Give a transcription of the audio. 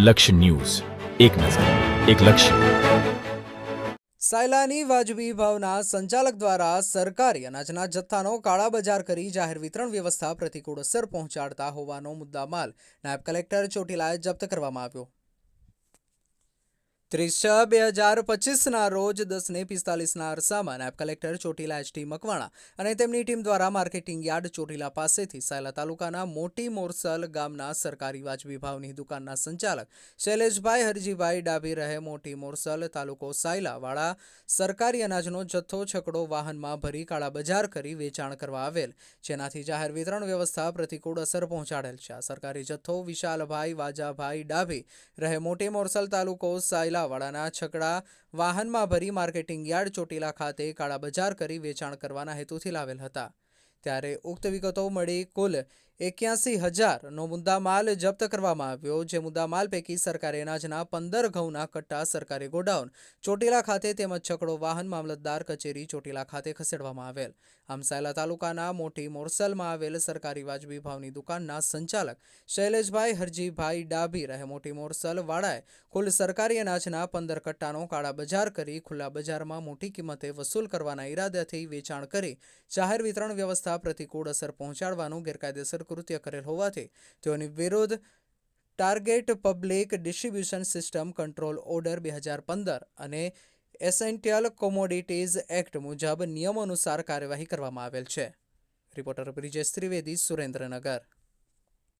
લક્ષ્ય ન્યૂઝ, એક નજર, એક લક્ષ્ય. સાયલાની વાજબી ભાવના સંચાલક દ્વારા સરકારી અનાજના જથ્થાનો કાળાબજાર કરી જાહેર વિતરણ વ્યવસ્થા પ્રતિકૂળ અસર પહોંચાડતા હોવાનો મુદ્દામાલ નાયબ કલેક્ટર ચોટીલાએ જપ્ત કરવામાં આવ્યો. 30/6/2025ના રોજ 10:45ના અરસામાં નાયબ કલેક્ટર ચોટીલા એચ.ટી. મકવાણા અને તેમની ટીમ દ્વારા માર્કેટિંગ યાર્ડ ચોટીલા પાસેથી સાયલા તાલુકાના મોટી મોરસલ ગામના સરકારી વાજબી ભાવની દુકાનના સંચાલક શૈલેષભાઈ હરજીભાઈ ડાભી રહે મોટી મોરસલ તાલુકો સાયલાવાળા સરકારી અનાજનો જથ્થો છકડો વાહનમાં ભરી કાળાબજાર કરી વેચાણ કરવા આવેલ, જેનાથી જાહેર વિતરણ વ્યવસ્થા પ્રતિકૂળ અસર પહોંચાડેલ છે. આ સરકારી જથ્થો વિશાલભાઈ વાજાભાઈ ડાભી રહે મોટી મોરસલ તાલુકો સાયલા વાળાના છકડા વાહનમાં ભરી માર્કેટિંગ યાર્ડ ચોટીલા ખાતે કાળાબજાર કરી વેચાણ કરવાના હેતુથી લાવેલ હતા. ત્યારે ઉક્ત વિગતો મળી કુલ 81,000નો મુદ્દામાલ જપ્ત કરવામાં આવ્યો, જે મુદ્દામાલ પૈકી સરકારી અનાજના 15 ઘઉંના કટ્ટા સરકારી ગોડાઉન ચોટીલા ખાતે તેમજ છકડો વાહન મામલતદાર કચેરી ચોટીલા ખાતે ખસેડવામાં આવેલ. આમ સાયલા તાલુકાના મોટી મોરસલમાં આવેલ સરકારી વાજબી ભાવની દુકાનના સંચાલક શૈલેષભાઈ હરજીભાઈ ડાભી રહે મોટી મોરસલ વાળાએ કુલ સરકારી અનાજના 15 કટ્ટાનો કાળાબજાર કરી ખુલ્લા બજારમાં મોટી કિંમતે વસૂલ કરવાના ઈરાદાથી વેચાણ કરી જાહેર વિતરણ વ્યવસ્થા પ્રતિકૂળ અસર પહોંચાડવાનું ગેરકાયદેસર કૃત્ય કરેલ હોવાથી તેઓની વિરુદ્ધ target public distribution system control order 2015 અને એસેન્શિયલ કોમોડિટીઝ એક્ટ મુજબ નિયમો અનુસાર કાર્યવાહી કરવામાં આવેલ છે. રિપોર્ટર બ્રિજેશ ત્રિવેદી, સુરેન્દ્રનગર.